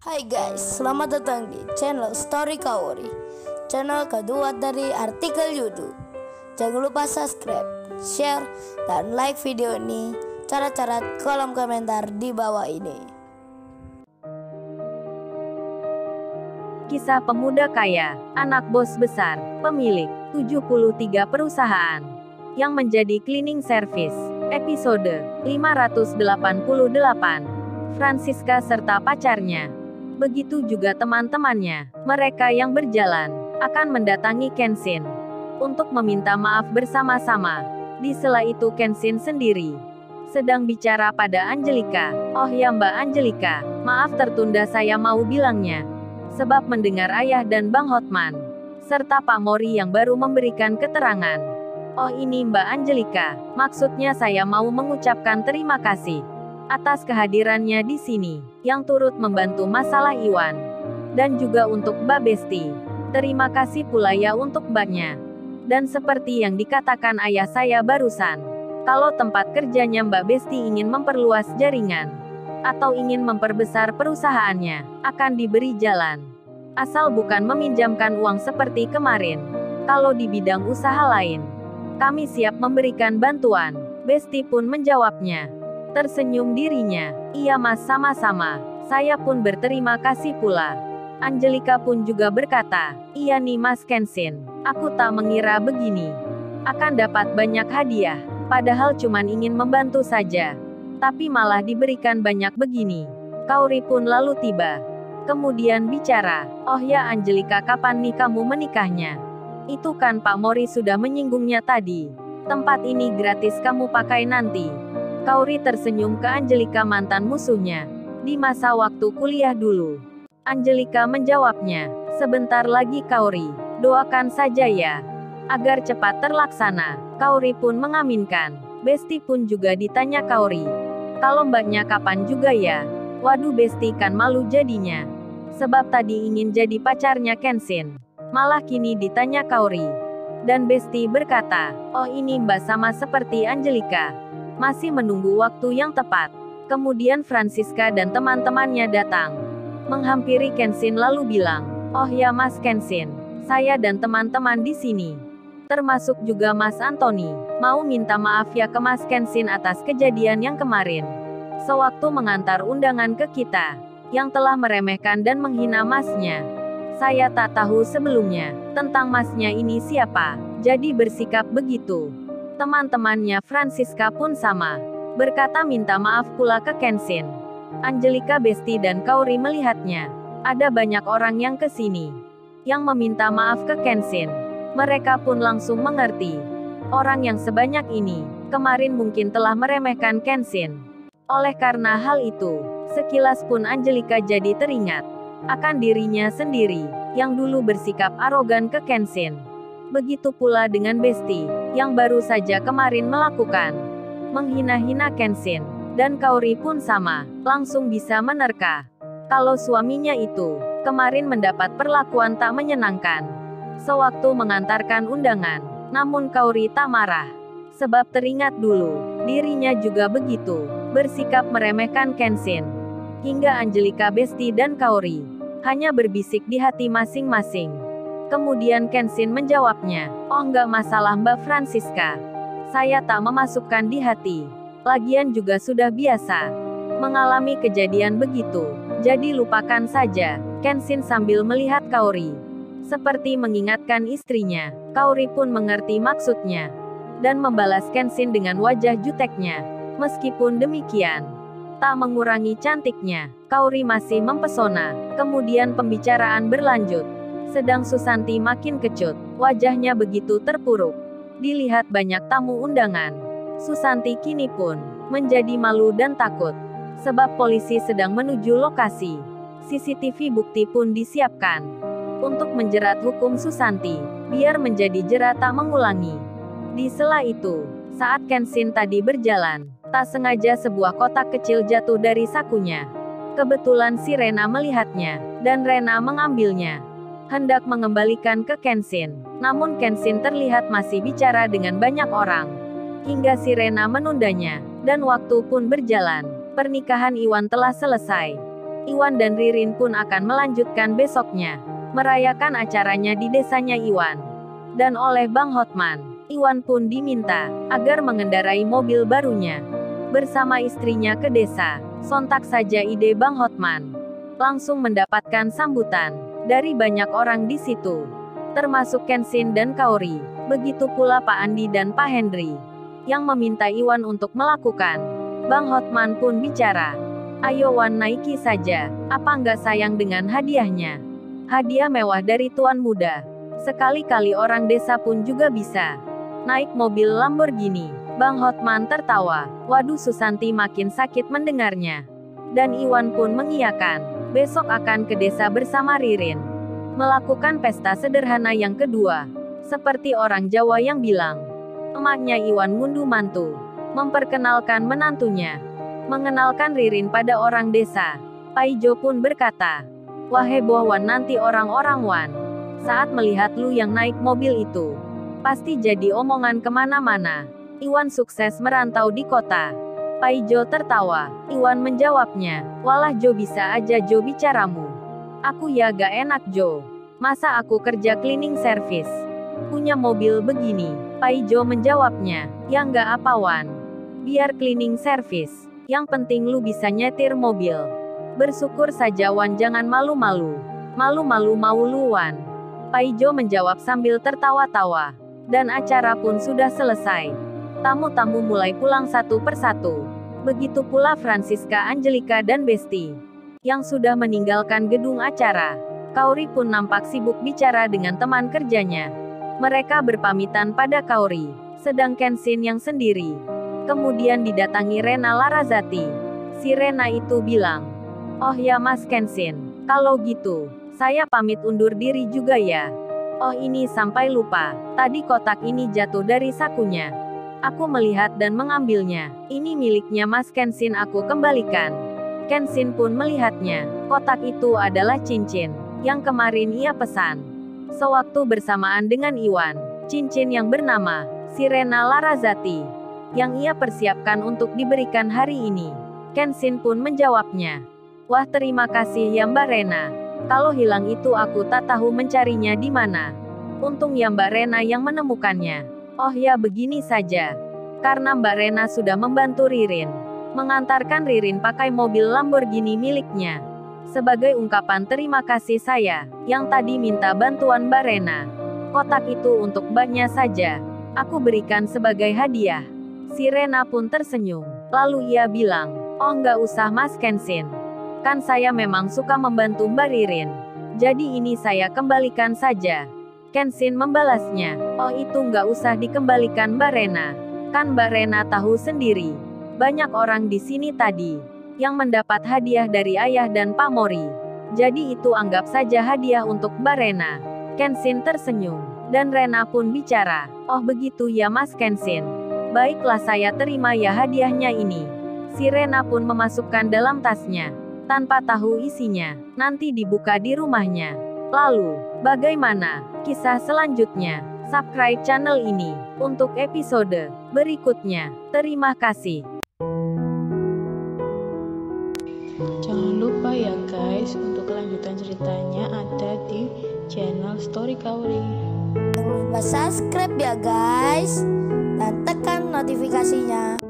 Hai guys, selamat datang di channel Story Kaori, channel kedua dari artikel YouTube. Jangan lupa subscribe, share, dan like video ini. Cara-cara kolom komentar di bawah ini. Kisah pemuda kaya, anak bos besar, pemilik 73 perusahaan, yang menjadi cleaning service. Episode 588, Francisca serta pacarnya. Begitu juga teman-temannya, mereka yang berjalan, akan mendatangi Kenshin untuk meminta maaf bersama-sama. Di sela itu Kenshin sendiri sedang bicara pada Angelika. "Oh ya Mbak Angelika, maaf tertunda, saya mau bilangnya. Sebab mendengar ayah dan Bang Hotman, serta Pak Mori yang baru memberikan keterangan." "Oh ini Mbak Angelika, maksudnya saya mau mengucapkan terima kasih atas kehadirannya di sini, yang turut membantu masalah Iwan. Dan juga untuk Mbak Besti. Terima kasih pula ya untuk Mbaknya. Dan seperti yang dikatakan ayah saya barusan, kalau tempat kerjanya Mbak Besti ingin memperluas jaringan, atau ingin memperbesar perusahaannya, akan diberi jalan. Asal bukan meminjamkan uang seperti kemarin. Kalau di bidang usaha lain, kami siap memberikan bantuan." Besti pun menjawabnya. Tersenyum dirinya. "Iya mas, sama-sama. Saya pun berterima kasih pula." Angelika pun juga berkata, "Iya nih mas Kenshin, aku tak mengira begini akan dapat banyak hadiah. Padahal cuman ingin membantu saja. Tapi malah diberikan banyak begini." Kaori pun lalu tiba. Kemudian bicara, "Oh ya Angelika, kapan nih kamu menikahnya? Itu kan Pak Mori sudah menyinggungnya tadi. Tempat ini gratis kamu pakai nanti." Kaori tersenyum ke Angelika, mantan musuhnya di masa waktu kuliah dulu. Angelika menjawabnya, "Sebentar lagi Kaori, doakan saja ya, agar cepat terlaksana." Kaori pun mengaminkan. Besti pun juga ditanya Kaori, "Kalau mbaknya kapan juga ya?" Waduh, Besti kan malu jadinya. Sebab tadi ingin jadi pacarnya Kenshin, malah kini ditanya Kaori. Dan Besti berkata, "Oh ini mbak sama seperti Angelika. Masih menunggu waktu yang tepat." Kemudian Francisca dan teman-temannya datang, menghampiri Kenshin lalu bilang, "Oh ya Mas Kenshin, saya dan teman-teman di sini, termasuk juga Mas Anthony, mau minta maaf ya ke Mas Kenshin atas kejadian yang kemarin. Sewaktu mengantar undangan ke kita, yang telah meremehkan dan menghina Masnya. Saya tak tahu sebelumnya tentang Masnya ini siapa, jadi bersikap begitu." Teman-temannya Francisca pun sama, berkata minta maaf pula ke Kenshin. Angelika, Besti dan Kaori melihatnya. Ada banyak orang yang kesini, yang meminta maaf ke Kenshin. Mereka pun langsung mengerti. Orang yang sebanyak ini, kemarin mungkin telah meremehkan Kenshin. Oleh karena hal itu, sekilas pun Angelika jadi teringat akan dirinya sendiri, yang dulu bersikap arogan ke Kenshin. Begitu pula dengan Besti, yang baru saja kemarin melakukan menghina-hina Kenshin. Dan Kaori pun sama, langsung bisa menerka kalau suaminya itu kemarin mendapat perlakuan tak menyenangkan sewaktu mengantarkan undangan. Namun Kaori tak marah, sebab teringat dulu dirinya juga begitu bersikap meremehkan Kenshin. Hingga Angelika, Besti dan Kaori hanya berbisik di hati masing-masing. Kemudian Kenshin menjawabnya, "Oh enggak masalah Mbak Francisca. Saya tak memasukkan di hati. Lagian juga sudah biasa mengalami kejadian begitu. Jadi lupakan saja." Kenshin sambil melihat Kaori, seperti mengingatkan istrinya. Kaori pun mengerti maksudnya, dan membalas Kenshin dengan wajah juteknya. Meskipun demikian, tak mengurangi cantiknya, Kaori masih mempesona. Kemudian pembicaraan berlanjut. Sedang Susanti makin kecut, wajahnya begitu terpuruk. Dilihat banyak tamu undangan, Susanti kini pun menjadi malu dan takut. Sebab polisi sedang menuju lokasi. CCTV bukti pun disiapkan untuk menjerat hukum Susanti, biar menjadi jerat tak mengulangi. Di sela itu, saat Kenshin tadi berjalan, tak sengaja sebuah kotak kecil jatuh dari sakunya. Kebetulan si Rena melihatnya, dan Rena mengambilnya, hendak mengembalikan ke Kenshin. Namun Kenshin terlihat masih bicara dengan banyak orang, hingga si Rena menundanya, dan waktu pun berjalan. Pernikahan Iwan telah selesai. Iwan dan Ririn pun akan melanjutkan besoknya, merayakan acaranya di desanya Iwan. Dan oleh Bang Hotman, Iwan pun diminta agar mengendarai mobil barunya bersama istrinya ke desa. Sontak saja ide Bang Hotman langsung mendapatkan sambutan dari banyak orang di situ, termasuk Kenshin dan Kaori. Begitu pula Pak Andi dan Pak Hendri yang meminta Iwan untuk melakukan. Bang Hotman pun bicara, "Ayo Wan, naiki saja, apa nggak sayang dengan hadiahnya? Hadiah mewah dari tuan muda. Sekali-kali orang desa pun juga bisa naik mobil Lamborghini." Bang Hotman tertawa. Waduh, Susanti makin sakit mendengarnya. Dan Iwan pun mengiyakan. Besok akan ke desa bersama Ririn, melakukan pesta sederhana yang kedua. Seperti orang Jawa yang bilang, emaknya Iwan ngunduh mantu, memperkenalkan menantunya, mengenalkan Ririn pada orang desa. Paijo pun berkata, "Wah heboh Wan, nanti orang-orang Wan saat melihat lu yang naik mobil itu, pasti jadi omongan kemana-mana. Iwan sukses merantau di kota." Paijo tertawa. Iwan menjawabnya, "Walah Jo, bisa aja Jo bicaramu. Aku ya gak enak Jo. Masa aku kerja cleaning service, punya mobil begini?" Paijo menjawabnya, "Ya nggak apa Wan. Biar cleaning service, yang penting lu bisa nyetir mobil. Bersyukur saja Wan, jangan malu-malu. Malu-malu mau lu Wan." Paijo menjawab sambil tertawa-tawa. Dan acara pun sudah selesai. Tamu-tamu mulai pulang satu persatu. Begitu pula Francisca, Angelika dan Besti, yang sudah meninggalkan gedung acara. Kaori pun nampak sibuk bicara dengan teman kerjanya. Mereka berpamitan pada Kaori, sedang Kenshin yang sendiri. Kemudian didatangi Rena Larazati. Si Rena itu bilang, "Oh ya Mas Kenshin, kalau gitu, saya pamit undur diri juga ya. Oh ini sampai lupa, tadi kotak ini jatuh dari sakunya. Aku melihat dan mengambilnya. Ini miliknya Mas Kenshin, aku kembalikan." Kenshin pun melihatnya. Kotak itu adalah cincin yang kemarin ia pesan sewaktu bersamaan dengan Iwan. Cincin yang bernama Sirena Larazati, yang ia persiapkan untuk diberikan hari ini. Kenshin pun menjawabnya, "Wah terima kasih ya Mbak Rena. Kalau hilang itu aku tak tahu mencarinya di mana. Untung ya Mbak Rena yang menemukannya." "Oh ya begini saja. Karena Mbak Rena sudah membantu Ririn mengantarkan Ririn pakai mobil Lamborghini miliknya. Sebagai ungkapan terima kasih saya, yang tadi minta bantuan Mbak Rena. Kotak itu untuk Mbaknya saja. Aku berikan sebagai hadiah." Si Rena pun tersenyum. Lalu ia bilang, "Oh nggak usah Mas Kenshin. Kan saya memang suka membantu Mbak Ririn. Jadi ini saya kembalikan saja." Kenshin membalasnya, "Oh itu nggak usah dikembalikan Mbak Rena. Kan Mbak Rena tahu sendiri. Banyak orang di sini tadi yang mendapat hadiah dari ayah dan Pak Mori. Jadi itu anggap saja hadiah untuk Mbak Rena." Kenshin tersenyum. Dan Rena pun bicara, "Oh begitu ya Mas Kenshin. Baiklah saya terima ya hadiahnya ini." Si Rena pun memasukkan dalam tasnya, tanpa tahu isinya. Nanti dibuka di rumahnya. Lalu, bagaimana kisah selanjutnya? Subscribe channel ini untuk episode berikutnya. Terima kasih. Jangan lupa ya guys, untuk kelanjutan ceritanya ada di channel Story Kaori. Jangan lupa subscribe ya guys, dan tekan notifikasinya